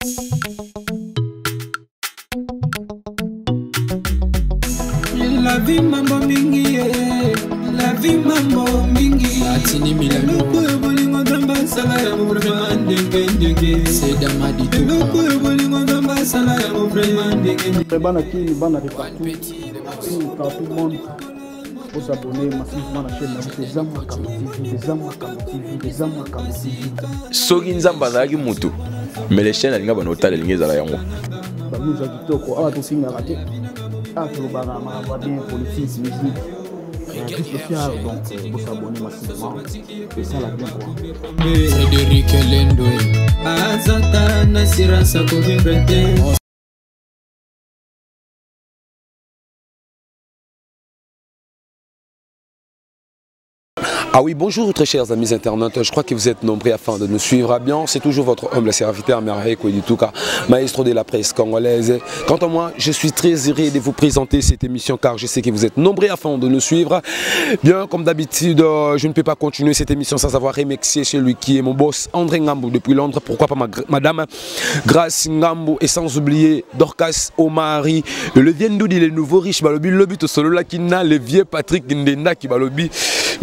La vie mambo mingi, la vie mambo mingi. Atini milano. Loko bolingo damba sala ya vraiment ndenge. C'est damadi tout. Loko bolingo damba sala ya vraiment ndenge. Bana qui bana de partout. Tout le monde faut s'abonner massivement à la chaîne des Zama Kambo TV, des Zama Kambo TV, des Zama Kambo TV. Soki nzamba zaki mutu. Mais les chaînes alinga bana otala linga zala yango. Ba nous a kitoko ala to singa raté. Ah to bana ma bien politique musique. Donc, vous s'abonner massivement et ça la bien quoi. Frédéric Lendoé Azata Nasira Sakovibrete. Ah oui, bonjour très chers amis internautes, je crois que vous êtes nombreux afin de nous suivre bien. C'est toujours votre humble serviteur Merveille Koueditouka, maestro de la presse congolaise. Quant à moi, je suis très heureux de vous présenter cette émission car je sais que vous êtes nombreux afin de nous suivre. Bien, comme d'habitude, je ne peux pas continuer cette émission sans avoir remercié celui qui est mon boss, André Ngambou depuis Londres. Pourquoi pas madame Grace Ngambou et sans oublier Dorcas Omari, le Viendoudi, le nouveau riche, balobi, le but solo là qui n'a le vieux Patrick Ndenda qui balobi,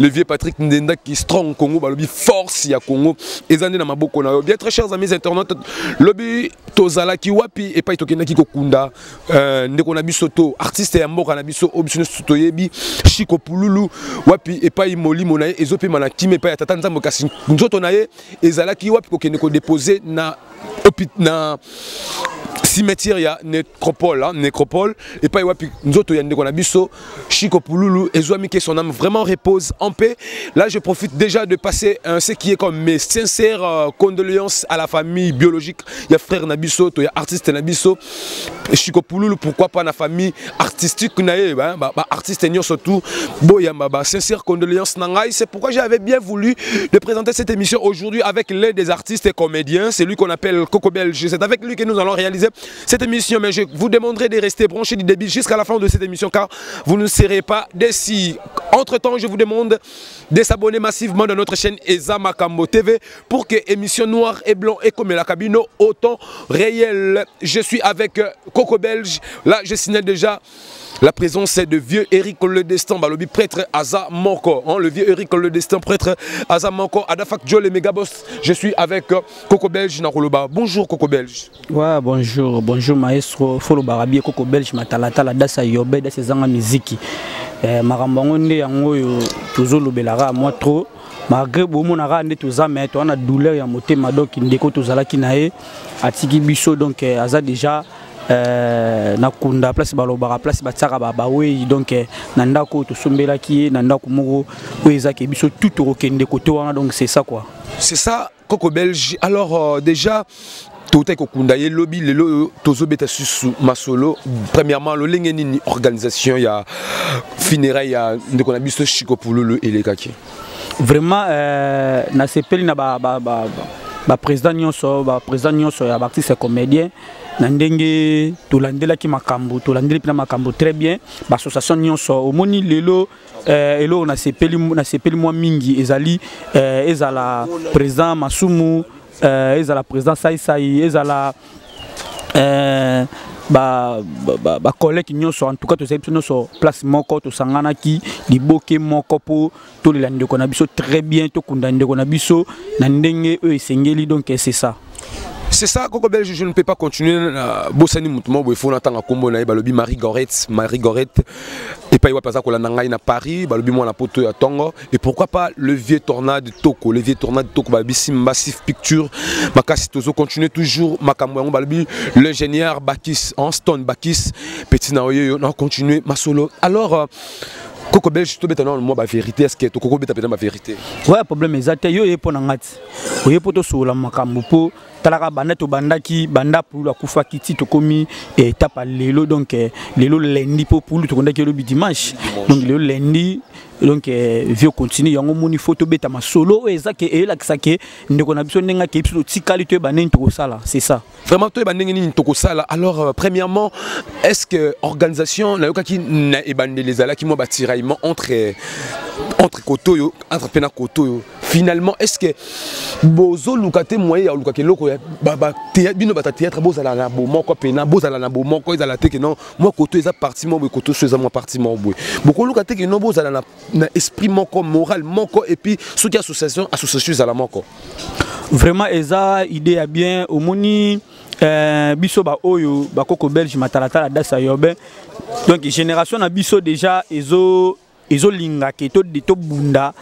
le vieux Patrick Ndenda qui strong Congo, balobi force ya Congo. Et zane na maboko na bien très chers amis internautes, lobi tozala ki wapi et pas itokena ki kokunda ndeko na bisoto artiste ya mboka na biso obisune sotoyebi Chiko Pululu wapi et pas imoli monaye ezope mana kime pa ya tata nzambo kasi nzoto naye ezala ki wapi kokene ko déposer na cimetière ya nécropole et pas wapi nzoto ya ndeko na biso Chiko Pululu ezwami que son âme vraiment repose en paix. Là je profite déjà de passer ce qui est comme mes sincères condoléances à la famille biologique. Il y a frère Nabiso, il y a artiste Nabiso Chiko Pululu, pourquoi pas la famille artistique naé artiste nyo surtout boya baba sincères condoléances nangai. C'est pourquoi j'avais bien voulu de présenter cette émission aujourd'hui avec l'aide des artistes et comédiens. C'est lui qu'on appelle Coco Belge. C'est avec lui que nous allons réaliser cette émission, mais je vous demanderai de rester branchés du début jusqu'à la fin de cette émission car vous ne serez pas déçus. Entre temps, je vous demande de s'abonner massivement dans notre chaîne Zama Kambo TV pour que émission noire et blanc et comme la cabine au temps réel. Je suis avec Coco Belge. Là, je signale déjà la présence de vieux Eric Le Destin, balobi prêtre Aza Moko, le vieux Eric Le Destin, prêtre Aza Moko, Adafak Joe le Megaboss. Je suis avec Coco Belge Naroloba. Bonjour Coco Belge. Ouais, bonjour maestro. Follow Barabi Coco Belge matalata la dasa yobe da sezanga muziki. Marambangonde yango tozolo belara moi trop. Malgré bon nara nde tozame to na douleur ya motema donc ndeko tozalaki nae atiki biso donc aza déjà na kunda place balobara place batsaka bawe donc na ndako tosombelaki na ndako moko ezaki biso tout okende côté wana donc c'est ça quoi. C'est ça Coco Belge. Alors déjà tout est kokunda ye lobby le tozo beta susu masolo. Premièrement le lengeni organisation ya funérailles ya ndeko na biso Chiko Pululu et les kaki. Vraiment na sepeli na président nyonso ya artiste comédien na ndenge tolandela ki makambo tolandela pina makambo très bien ba association nyonso omoni lelo elo na sepeli moi mingi ezali ezala président Masumu ezala président Sai ezala collègue nyonso en tout cas tozali nyonso place moko tosangana ki liboke moko po to le ndeko na biso très bien to kunda ndeko na biso na ndenge esengeli donc c'est ça. C'est ça, Coco Belge, je ne peux pas continuer. Bossani Moutouma, il faut attendre à Combo, Balobi Marie Gorette, et pas Wapaza Kolanangaï na Paris, Balobi moi la poto à Tongo, et pourquoi pas le vieux tornade Toko, Babissim Massif Picture, Makasi Tozo continue toujours, Makamouan Balobi, l'ingénieur Bakis, Anston Bakis, Petit Naoye, on continue, ma solo. Alors, Coco Belge, tu as moi la vérité, est-ce que Coco Belge a ma vérité? Ouais, problème est yo et ponangati. Oye poto sur la makambo talaka banda to bandaki banda pour la kufa kiti to komi et tape lelo donc lelo lundi pour to kondaki le dimanche. Donc lelo lundi donc vieux continue yango moni photo beta ma solo ezake e la kisake ndeko na biso ndenga ke biso tikali to banen to sala, c'est ça. Vraiment to banen ni to sala. Alors premièrement, est-ce que organisation na yokaki na ebande les ala ki mo batiraillement entre koto yo entre pena koto yo finalement est-ce que bozo lukate moyen ya lukake loko ya bino bata théâtre bozala na bo moko pena bozala na bo moko ezala te que non moi koto eza parti mo koto eza moi parti mo boy boko lukate que non bozala na esprit moko moral moko et puis ce qui association ezala moko vraiment eza idée ya bien omoni biso ba oyo ba koko belge matalatala dasa yobe donc génération na biso déjà ezo linga ke to bunda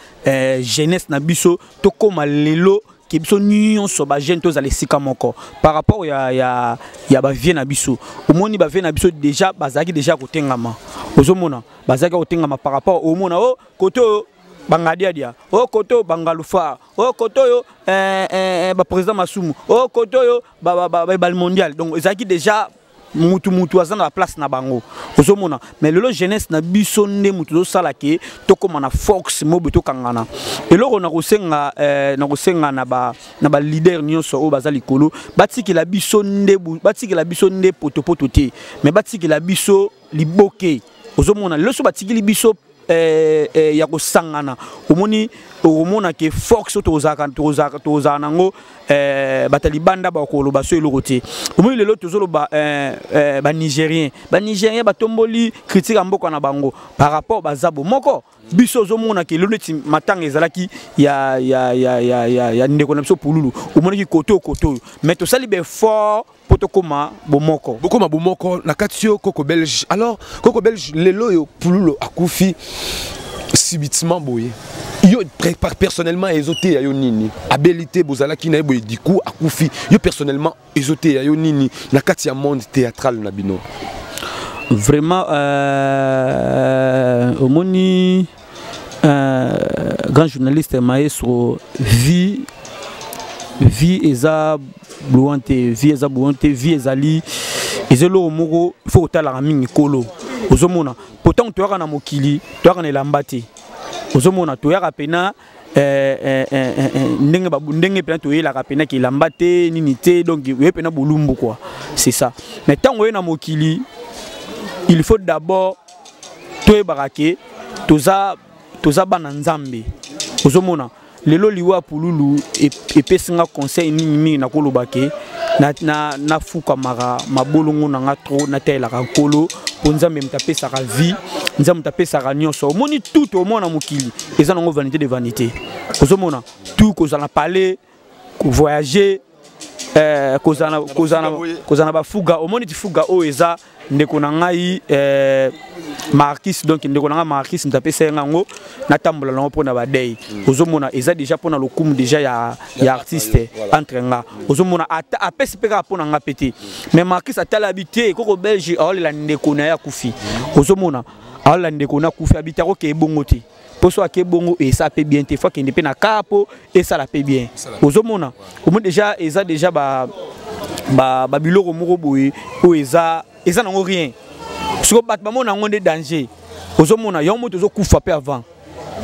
jeunesse na biso to koma lelo ke biso nyonso ba jeune to za lesika moko par rapport ya ba vie na biso omoni ba vie na biso déjà bazaki déjà kotengama ozomona bazaki kotengama par rapport omona o koto Bangadiadia, oh koto Bangalufa, oh koto yo président Masumu, oh koto yo bal mondial. Donc ezaki déjà mutu azana la place na bango. Ozomona, mais le jeunesse na bisonde mutu do salake to comme na Fox mobeto kangana. Et là on a rosenga na ba leader nyonso o bazali kolo, batiki la bisonde poto te, mais batiki la biso liboke. Ozomona, le so batiki libiso ya ko sangana omoni omona ke Fox toza nango batalibanda ba ko loba so elokote omoni lelo tozolo ba nigérien batomboli critique mboka na bango par rapport bazabo moko biso zomona ke lelo ti matanga ezalaki ya ndeko na biso pululu omoni ki koto mais to sali be fort potokoma bomoko na katio koko belge alors koko belge lelo yo pululu akufi subitement boye yo personnellement ezoté yo nini abilité bozala ki na boye diku akufi yo personnellement ezoté yo nini na kati ya monde théâtral na bino vraiment omoni grand journaliste maestro vie eza blouante vie ezali ezelo moko faut tala mingi kolo ozomona pourtant to yaka na mokili to yaka na lambati ozomona to yaka pena ndenge pena to yela pena ki lambate nini te donc we pena bolumbu quoi c'est ça mais tant on est na mokili il faut d'abord to ebarake toza bana nzambe ozomona lelo liwa pululu epesinga conseil nini na kolobake na fuka mara mabolongo na nga tro na tela ka kolo ponzambe mtapesa ka vie nzambe mtapesa ka nyonso omoni tout au monde na mokili eza nango vanité de vanité ozomona tout kozana parler ko voyager kozana ba fuga omoni ti fuga o eza ndeko na ngai Marquis donc ndeko na ngai Marquis mtapesa ngango na tambola nango pona ba day ozomona eza déjà pona lokumu déjà ya artiste entre nga ozomona apesi peka pona nga pété mais Marquis atala habité koko belge aolela ndeko na ya kufi ozomona aolela ndeko na kufi habita ko ke ebongoti poso ake bongo et ça peut bien te fois qu'il na capo et ça la peut bien ozomona comme déjà eza déjà ba biloko moko boye o eza nango rien so bat ba mona ngonde danger ozomona yo moto zo kufa pe avant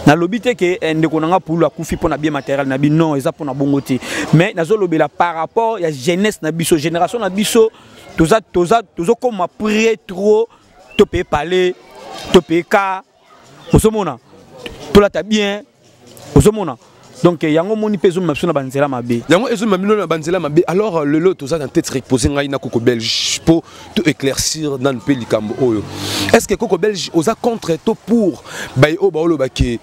na lobité que ndeko nanga pour la kufi pona bien matériel na bi non eza pona bongo te mais nazo lobela par rapport ya jeunesse na biso génération na biso toza comme après trop to peut parler to peut ka ozomona to la ta bien ozomona donc yango moni pezo mabso na banzela mabe yango ezo mamilo na banzela mabe alors le lot toza dans tête reposer ngai na koko belge pour tout éclaircir dans le pays likambo oyo est-ce que koko belge oza contre to pour bay o ba oloba ke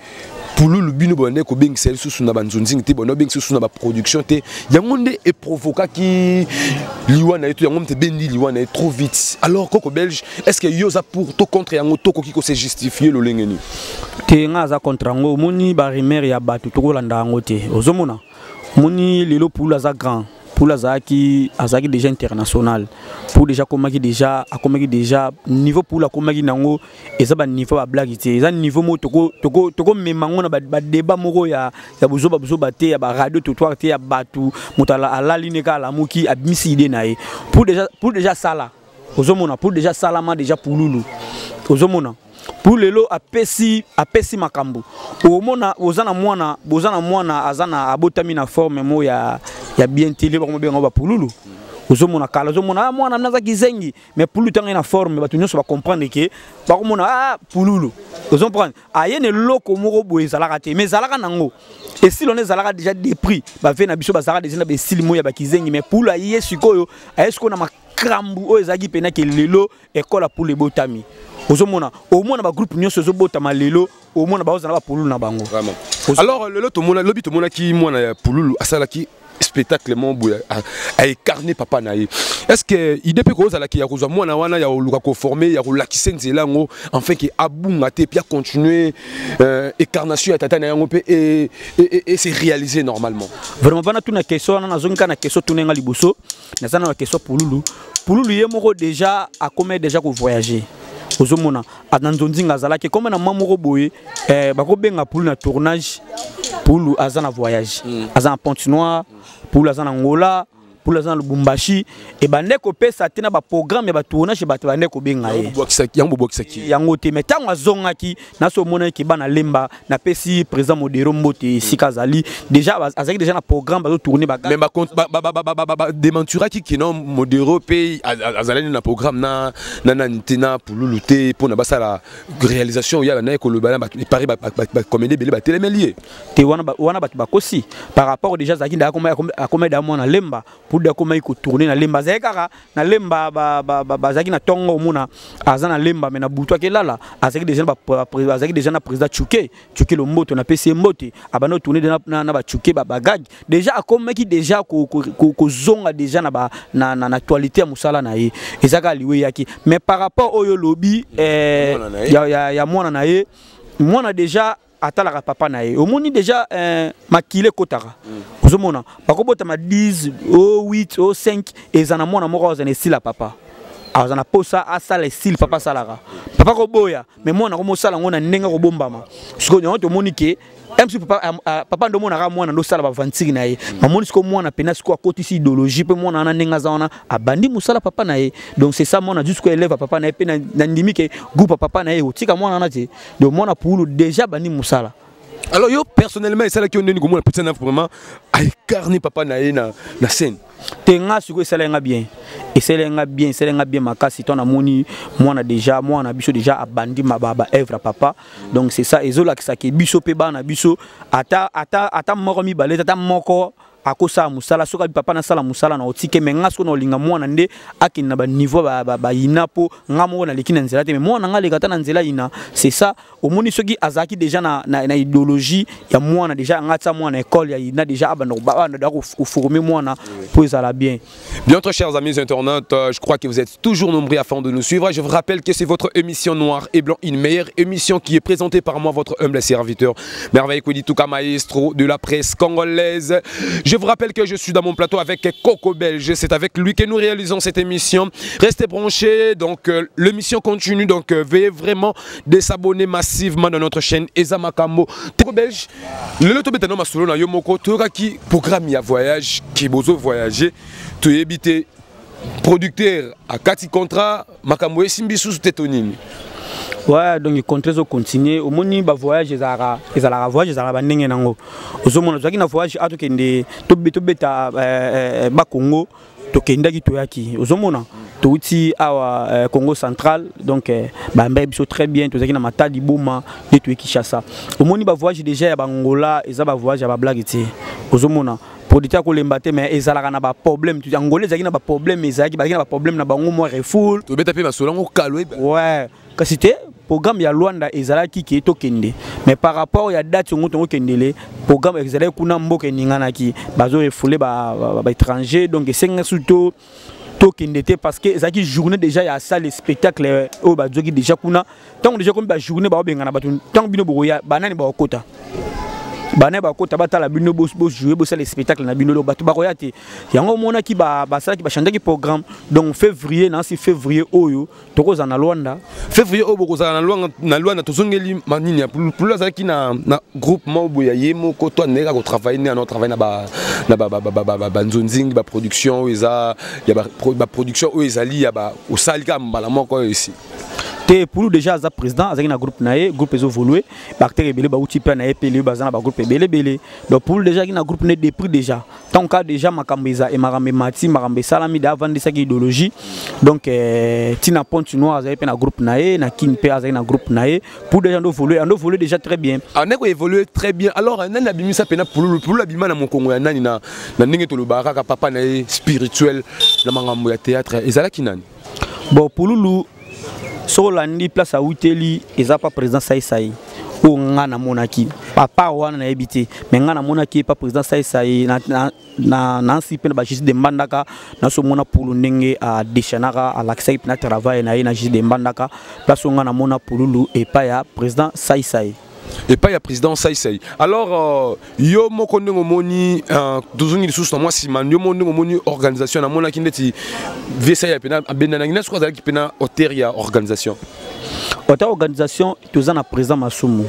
pululu bino bonne ko bengisa lisusu na banzonzingi te bono bengisa lisusu na ba production te yango nde e provoka ki liwana eto yango mte bendi liwana est trop vite alors koko belge est-ce que yoza pour to contre yango to ko ki ko se justifier lo lengeni te nga za contre ngo moni ba rimer ya batu to ko landa ngo te ozomona moni lelo pululu za grand pour la zaki azaki déjà international pour déjà komaki déjà niveau pour la komaki nango eza ba niveau ba blague te eza niveau mo toko memango na ba débat moko ya buzoba te ya ba radio trottoir te ya batu mutala alali ne ka la muki abimisi ide nae pour déjà sala ozomona pour déjà salama déjà pululu ozomona pour lelo apesi makambo omona ozana mwana azana abotami na forme mo ya bien télé ba mo benga ba pululu ozomona kala ozomona mwana mnaza kizengi mais pululu tanga na forme batu nyonso ba comprendre que ba komona pululu ozomprendre ayene loko moko boye zalaka te mais zalaka nango et si l'on est zalaka déjà dépris ba ve na biso ba zalaka déjà na be style moya ba kizengi mais pululu aye sikoyo aye sikoyo na makrambu o ezaki pena ke lelo école pour les botami ozomona au moins ba groupe nyonso ozobotama lelo au moins ba ozana ba pululu na bango vraiment. Alors le to mona lobi to mona ki mona pululu asala ki spectacle mon a incarné papa naïe. Est-ce que il depuis que la qui a rejoint moi na wana ya luka ko formé ya la ki senzela ngo enfin qui abunga te puis continuer incarnation ya tata na yango pe et c'est réalisé normalement. Vraiment bana tuna question na zonka na question tunenga liboso na sana na question pululu ye moko déjà a comment déjà ko voyager ozomona adanzonzinga azalaki comme na mamoko boye bako benga pululu na tournage pululu azana voyage azana Pointe-Noire pululu azana Angola pululu azana Lubumbashi et bande ko pesa tena ba programme ya ba tournage ba bande ko benga ye yango bokisaki yango te metango azongaki na so mona ki bana lemba na pesi président Modero Mbote Sikazali déjà azaki déjà na programme ba tourner ba mais ba démentura ki non Modero pe azalani na programme na ntina pululu te pour na basa la réalisation ya na ko le bana ba Paris ba comédie belé ba télémélier te wana ba kosi par rapport déjà zaki nda comme da mona lemba pour da comme ko tourner na lemba zeka na lemba ba zaki na tongo mona azana lemba mais na butu ke lala azaki déjà na président Tchouké le Mbote na PC Mbote abano tourner na ba Tchouké ba gag déjà comme qui déjà ko zonga déjà na actualité ya musala na ye ezaka liwe yaki mais par rapport au lobby ya mwana na ye mwana déjà atalaka papa na ye omoni déjà makile kotaka ozomona bakobota ma 10 au 8 au 5 ezana mwana moko azana sila papa azana posa asala style papa salaka papa ko boya mais mwana ko mosala ngona nenga ko bombama siko nyoto monike MC papa ndo mona ka mwana ndo sala ba vantiki na ye mamoni siko mwana pena siko akotisi idéologie pe mwana na nenga zaona abandi musala papa na ye donc c'est ça mwana jusqu'au élève papa na ye pe na ndimi ke groupe papa na ye otika mwana na te donc mwana pulu déjà bandi musala. Alors yo personnellement c'est là qui on est comme peut-être vraiment a incarné papa na ye na scène tenga siko esalenga bien esalenga bien makasi ton amoni mwana déjà mwana biso déjà abandi mababa œuvre papa donc c'est ça ezola ki saki biso pe bana biso ata moko mi baleta ata moko akosa musala soka papa na sala musala na otike menga siko na olinga mwana nde akina ba niveau ba inapo ngamo na likina nzela te mais mwana nga lekata na nzela ina c'est ça omoni soki azaki déjà na idéologie ya mwana déjà ngata mwana école ya ina déjà abana ko former mwana pour ezala bien. Bien très chers amis internautes, je crois que vous êtes toujours nombreux afin de nous suivre. Je vous rappelle que c'est votre émission Noir et Blanc, une meilleure émission qui est présentée par moi, votre humble serviteur Merveille Kodituka, maestro de la presse congolaise. Je vous rappelle que je suis dans mon plateau avec Coco Belge. C'est avec lui que nous réalisons cette émission. Restez branchés. Donc l'émission continue. Donc veuillez vraiment de s'abonner massivement dans notre chaîne Eza Makambo. Coco Belge, le loto betano masolo na yomoko toka ki programme ya voyage qui bozo voyager. Tu es habité producteur à 4 contrats. Makambo esimbi sous tetonini. Ouais, donc les contrats continuent. Au moins, bah voyage, ils allaient voyage, ils allaient bander nango. Au moins, nous avons voyage à tout kende, tout beta bas Congo, tout kende qui toyaki. Au moins, tout ici à Congo central, donc bah biso très bien. Tout ça qui na Matadi Boma, de tout Kinshasa. Au moins, bah voyage déjà à Angola, ils allaient voyage à Blague ici. Au moins. Producteur ko lembate mais ezalaka na ba problème tu angolais zaki na ba problème ezaki ba problème na bango mo refoul to beta pe basolango kalwe ouais kasi c'était programme ya Luanda ezalaki ki to kende mais par rapport ya date ngo kendele programme ezalaki kuna mboka ningana ki bazo refoulé ba étranger donc senga surtout to kende te parce que ezalaki journée déjà ya salle spectacle o ba jogi déjà kuna tant déjà comme ba journée ba bengana ba tant bino boya banani ba okota bana ba kota batala bino bo jouer bo ça les spectacles na bino lo batu ba koyate yango mona ki ba sala ki ba chanter ki programme donc février na si février oyo tokoza na Luanda février oyo bokoza na Luanda tozongeli manini ya plus la ki na groupement boya yemo ko to neka ko travailler na travailler na nzonzingi ba production eza ya ba production o ezali ya ba osalika mbala moko ici pour déjà as président as un groupe naé groupe les évolué bactéries belé ba outil na epelé bazana ba groupe belé donc pour déjà un groupe né depuis déjà tant cas déjà makambeza et marambe mati marambe salami d'avant de cette idéologie donc tina pontinois as un groupe naé na kinpe as un groupe naé pour déjà on évolue déjà très bien on a évolué très bien alors on a bimisa pena pour la bima na mon Congo nani na ndenge to le baraka papa na spirituel na mangambo ya théâtre ezala kinani bon pour lulu sur l'année place à Outeli ils a pas président Saïsaï ou ngana monaki papa wana na ebité mais ngana monaki pas président Saïsaï na sipe na justice de mbandaka na so mona pour ndenge a déchanaka à l'accès na travail na justice de mbandaka place ngana mona pululu et pas ya président Saïsaï et pas ya président Saïsaï alors yo moko ndenge moni dozongi lisusu na moi simani yo ndenge moni organisation na mona kindeti VSA ya pena benana ngina siko zaki pena hoteria organisation hoteria organisation tozana président Masumu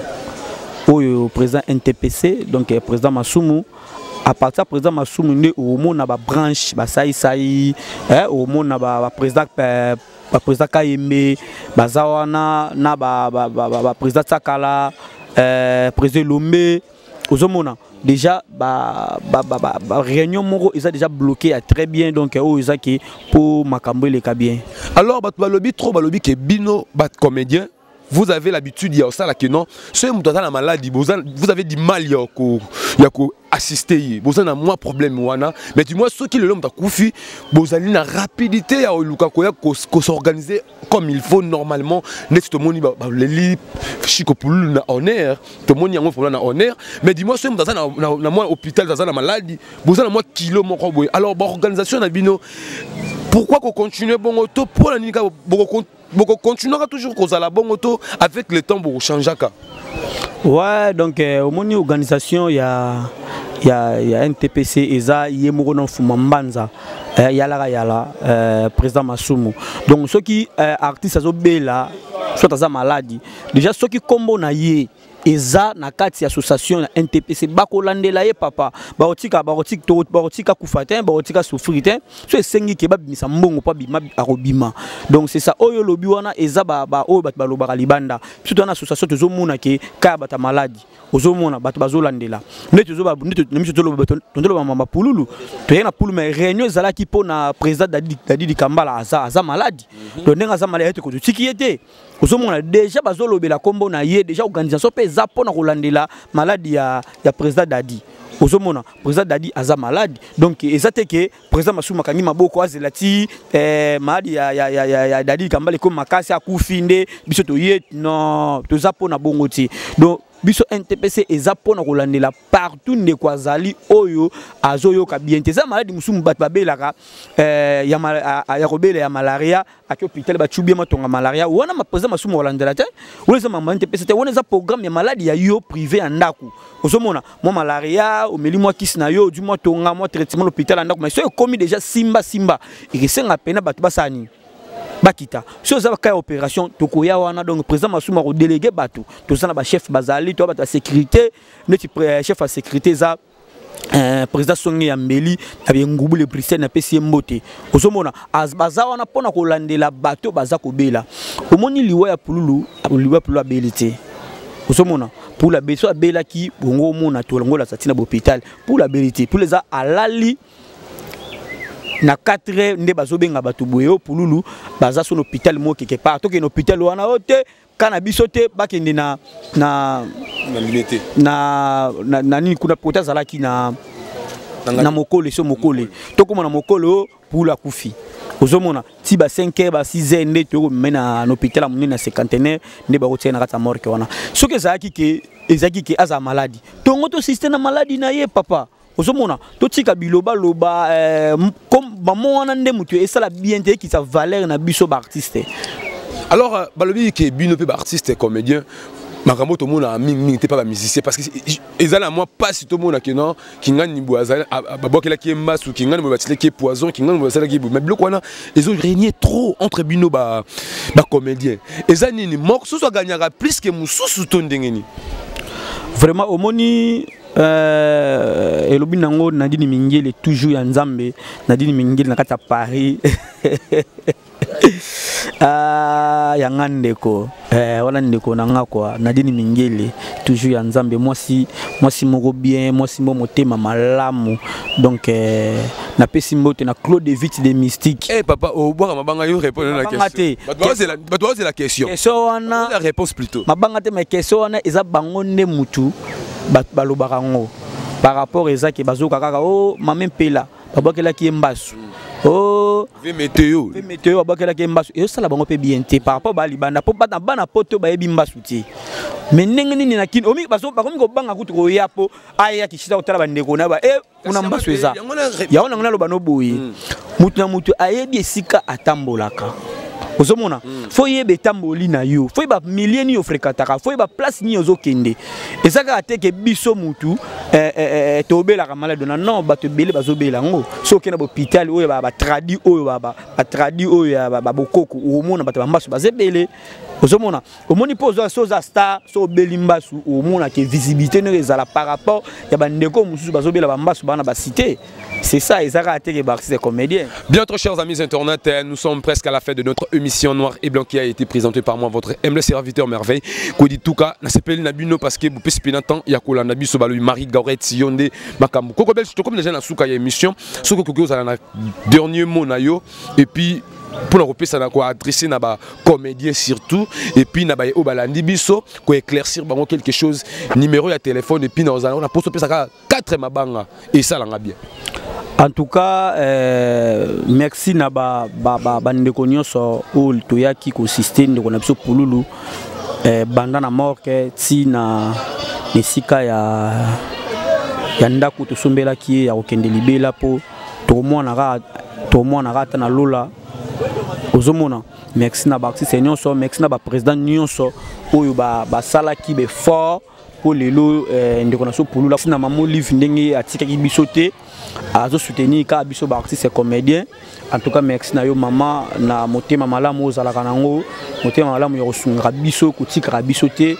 oyo président NTPC donc président Masumu à partir président Masumu né au monde na ba branche ba Saïsaï au monde na ba président président Kayembe bazawana na ba président Tsakala président Lomé aux déjà réunion moro ils a déjà bloqué très bien donc ils a qui pour makambo les bien alors balobi trop balobi que bino bat comédien vous avez l'habitude il y a ça là que non ce mutata la maladie vous avez du mal il y a assister vous avez moins problème wana mais dis-moi ceux qui le l'homme takufi vous avez une rapidité à luka ko s'organiser comme il faut normalement net tout le monde les lit chiko pour na honneur tout le monde y a un problème na honneur mais dis-moi ceux mutata na moi hôpital dans la maladie vous avez moins kilo mon boy alors organisation na bino pourquoi qu'on continue bon auto pour la nika beaucoup continuera toujours cause à la bonne auto avec le temps pour changer cas. Ouais donc au moins organisation il y a NTPC ESA yemoro non fumambanza yala président Masumu donc ceux qui artistes azobela soit aza maladie déjà ceux qui combo na ye eza na kati association na NTPC bakolandela ye papa baotika kufatin baotika souffritin so esengi ke babimisa mbongo pa bima arobima donc c'est ça oyo lobi wana eza ba oyo bat balobaka libanda surtout na association tozomona ke kaya bata maladie ozomona bato bazolandela neti zoba neti tondolo mama pululu toyena pulu mais réunion ezalaki pona président Dadi Kambala aza maladie donc ndenga aza maladie ko tiki ete ozomona déjà bazolobela kombo na ye déjà organisation pe za pona kolandela maladie ya président Dadi ozomona président Dadi aza malade donc ezate ke président Masumu makangi maboko azelati maladie ya Dadi Kambala ko makasi akufinde biso to ye non toza pona bongoti donc biso NTPC eza pona kolandela partout ne kwazali oyo azoyo ka bien teza maladi musumu bat babelaka ya kobela ya malaria aki hôpital ba tubie matonga malaria wana ma président Masumu kolandela te weza ma NTPC te wana za programme ya maladi ya yo privé ya ndaku ozomona mo malaria omeli mo kisi na yo du mo tonga mo traitement l'hôpital ndaku mais so komi déjà simba ikisenga pena batu basani bakita si oza ka opération tokoya wana donc président Masumu ko délégué bato tozana ba chef bazali to ba sécurité neti chef à sécurité za président Songi ya Mbeli abi ngubu le Bruxelles na pesi mbote ozomona baza wana pona ko landela bato baza ko bela omoni liwa ya pululu abilité ozomona pour la beso bela ki bongo mona to longola satina hôpital pour la vérité pour les alali na 4 nde bazobenga bato boyo pululu baza son hôpital mo quelque part to ke hôpital wana ote kana bisote bakende na limité na nini kuna pota zalaki na mokole so mokole to koma na mokolo pour la kufi ozomona ti ba 5h ba 6h nde to mena na hôpital a munene na 50 nde ba kotia na kata mort ke wana soki zalaki ke aza maladie tongo to système na maladie na ye papa ozomona totika biloba loba comme maman wana nde mutu esala bien te ki sa valeur na biso ba artiste alors balobi ke bino pe ba artiste comédien makambo to mona mingi te pas ba musicien parce que ezala moi pas si to mona ke non ki ngani boazala babokela ki masu ki ngani bobatile ki poison ki ngani bobatile ki mais bloko wana ezo régner trop entre bino ba comédien ezani ni morceau so gagnera plus que mususu to ndengeni vraiment omoni elobi nango Nadine Mingele toujours ya Nzambe Nadine Mingele na kata Paris Yanga ndeko wana ndeko nanga kwa Nadine Mingele toujours ya Nzambe mwasi moko bien mwasi mo motema malamu donc na pesi mbote na Claude Vite des Mystiques. Eh papa au boire mabanga yo répondre à la question. C'est la question. La réponse plutôt. Mabanga te mais question wana eza bango nde mutu balobarango par rapport eza ke bazoka kaka oh mame pela babakela ki mbasu. Oh, météo abakela ke mbasu et ça la bango pe bien té par rapport ba libanda po bana bana poto ba yebi mbasu ti mais ndenge nini na kini omi baso ba komi ko banga kutu ko yapo aya kishita otala ba ndeko na ba una mbasu eza ya ona ngana lo bano boyi mutu na mutu ayebi esika atambolaka ozomona fo yebe tamboli na yo fo ba milliers ni ofrekataka fo ba place ni ozokende ezaka ateke biso mutu tobela kamala dona non bato bele bazobela ngo so kena hôpital oyo ba tradi oyo ba tradi oyo ba bokoko omona bato bambasu bazebele ozomona omoni pozo soza star so belimbasu omona ke visibilité ne ezala par rapport ya bandeko mususu bazobela bambasu bana ba cité. C'est ça, ils ont été des comédiens. Bien trop chers amis internautes, nous sommes presque à la fin de notre émission Noir et Blanc qui a été présentée par moi, votre humble serviteur merveille. Kodi Touka, na sepeli nabino parce que vous pouvez spinner tant yakola nabi sobalu Marie Gaurette Sionde Makambu. Koko Belge, comme les gens na souka ya émission, soko koko za na dernier mot na yo et puis pour nous ça n'a quoi adresser na ba comédien surtout et puis na ba o balandi biso ko éclaircir bango quelque chose numéro ya téléphone et puis na on a posto pesa 4 mabanga et ça langa bien. En tout cas, merci na bandeko nyonso o toyaki ko système de konapso pululu banda na morke ti na nesika ya ndako to sombela ki ya okende libela po to mona rata na lola ozomona merci na ba artiste nyonso merci na ba président nyonso oyo ba sala ki be fort pour lelo ndeko na so pulula na mamo live ndenge atika ki bisote azo soutenir ka biso ba artiste comédien. En tout cas merci na yo mama na motema malamu ozalaka nango motema malamu yo sunga biso kutika biso te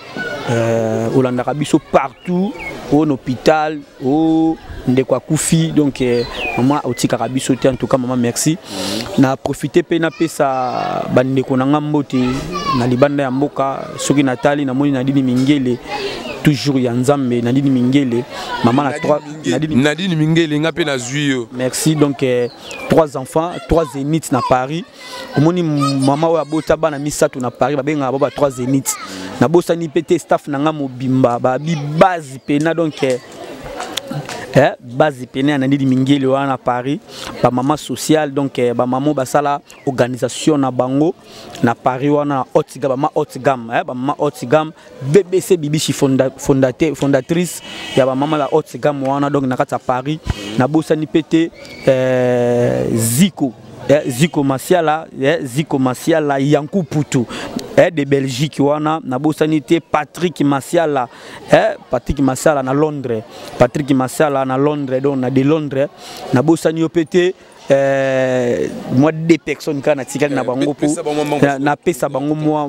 olanda biso partout au hôpital au ndeko akufi donc maman otika biso te. En tout cas maman merci na profiter pe na pesa bandeko na ngambote na libanda ya mboka soki Natali na moni Nadine Mingele toujours ya Nzambe Nadine Mingele maman na 3 Nadine Mingele ngape na zuyo. Merci donc 3 enfants 3 zéniths na Paris omoni maman wa bota bana misato na Paris babenga baba 3 zéniths na bosa ni pété staff na nga mobimba ba bi base pena donc base pena na Nadine Mingele wana Paris ba maman sociale donc ba maman basala organisation na bango na Paris wana haute gamme ba maman haute gamme BBC Bibichi fondatrice ya ba maman la haute gamme wana donc na kata Paris na bosa ni pété Zico Masiala Yankou Poutou de Belgique wana na bosanité Patrick Masiala na Londres donc na de Londres na bosani opété moi des personnes kana tikali na bango po na pesa bango moi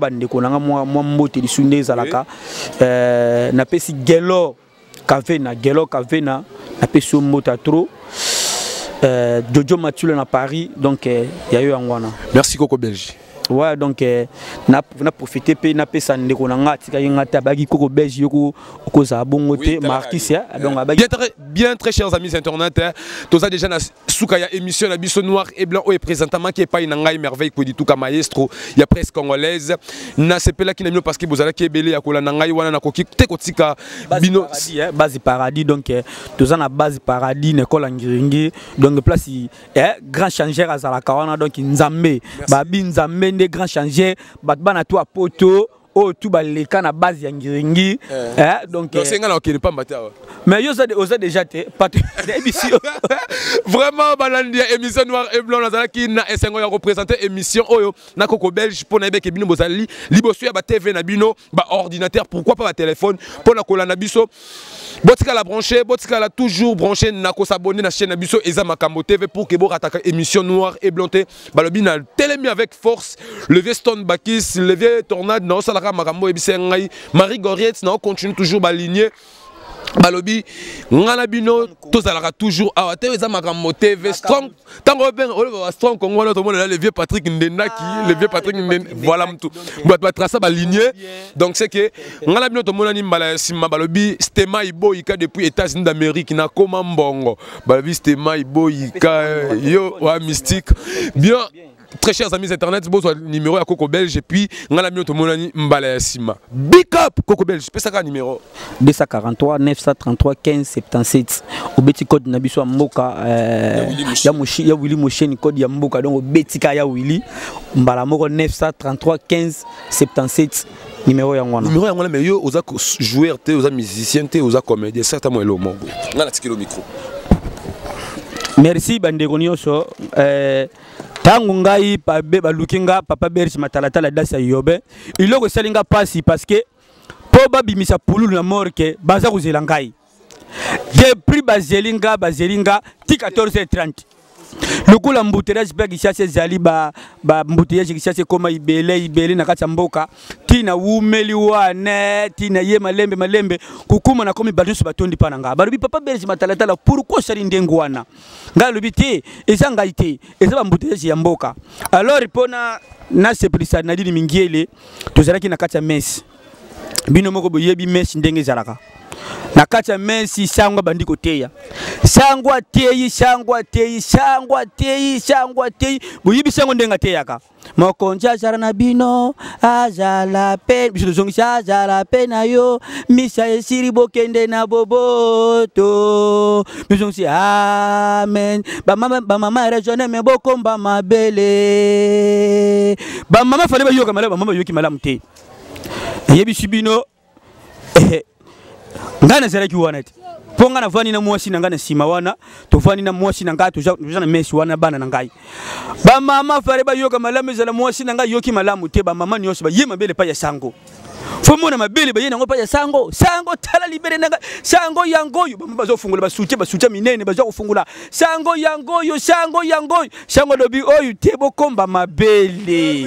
bandeko nanga moi mbote di sunde zalaka na pesi Gelo Kavena na pesi mota trop Jojo Mathieu na Paris donc ya yo ngwana. Merci Koko Belge. Ouais donc na profiter pe na pesa ndeko na ngati ka ngata bagi Koko Belge yoko okoza bongote Marquis donc bien très chers amis internautes toza déjà na soukaya émission na biso Noir et Blanc et présentement qui est pas na ngai merveille Kodi Touka maestro ya presse congolaise na sepela ki na mino parce que bozala ki ebele ya kola na ngai wana na koki te kotika bino base paradis donc toza na base paradis na kola ngiringi donc place grand changeur azala kawana donc Nzambe babi Nzambe des grands changers batbana to poto o tout baleka na base ya ngiringi donc c'est ngala okene pas mbata mais yo ça déjà te pas émission vraiment balandi émission Noir et Blanc nazala ki na esengo ya représenter émission oyo na Koko Belge pour na beke bino bozali liboso ya ba TV na bino ba ordinateur pourquoi pas ba téléphone pour na kolana biso botika la brancher botika la toujours brancher na ko s'abonner na chaîne na biso eza makambo TV pour que bo rataka émission Noir et Blanc te balobi na télémi avec force lever Stone Bakis lever Tornade na osala makambo ebisengai Marie Gaurette na continue toujours baligner balobi ngana bino tozalaka toujours awa te eza makambo TV strong tango ben o strong Congo to mona le vieux Patrick Ndendaki le vieux Patrick Ndendaki voilà mtu ba tracer ba lignée donc c'est que ngana bino to mona ni mbala sima balobi Stema Iboyika depuis États-Unis d'Amérique na koma mbongo balobi Stema Iboyika yo wa mystique bien. Très chers amis internet, bon numéro à Coco Belge et puis ngala mio to monani mbala sima. Big up Coco Belge, pesa ka numéro 243 933 15 77. Au beti code na biso mboka ya Willy Mosheni code ya mboka donc au beti ka ya Willy mbala moko 933 15 77 numéro ya ngwana. Numéro ya ngwana mais yo oza joueur te oza musicien te oza comédien certainement elo mongo. Ngala tikelo micro. Merci bandeko nyonso tangu ngai balukinga papa Berge matalatala dasa yobe iloko salinga pasi parce que po babimisa pululu na morke baza kuzela ngai depuis bazelinga ti 14h30 lokula mbutelage pe kishase zali ba mbutelage kishase koma ibele na kati mboka tina wumeli wane tina ye malembe kukuma na komi badusu batondi pana nga barubi papa Berge matalatala pourquoi sali ndengo wana nga lobiti ezanga ite ezaba mbutelage ya mboka alors pona na seplisa na dini mingiele tozalaki na kati ya messe bino moko boyebi messe ndenge zalaka na kati ya messe sangwa bandiko teya sangwa teyi boyebi sango ndenga teyaka mokonja azala na bino azala pe biso tozongisa azala pe na yo misa esili bokende na boboto biso tozongisi amen bamama regione me bokomba mabele bamama fale bayoka malamu bamama bayoki malamu te yebi bino ngana zalaki wana te ponga na vani na mwasi na ngana sima wana to vani na mwasi na ngato toza na mesi wana bana na ngai ba mama fare ba yoka malamu zala mwasi na ngai yoki malamu te ba mama nyonso ba yema bele pa ya sango fo mona mabele ba yena ngo pa ya sango tala libere na sango yangoyo ba mama zo fungula ba suche minene ba zo kufungula sango yangoyo sango dobi oyu te bokomba mabele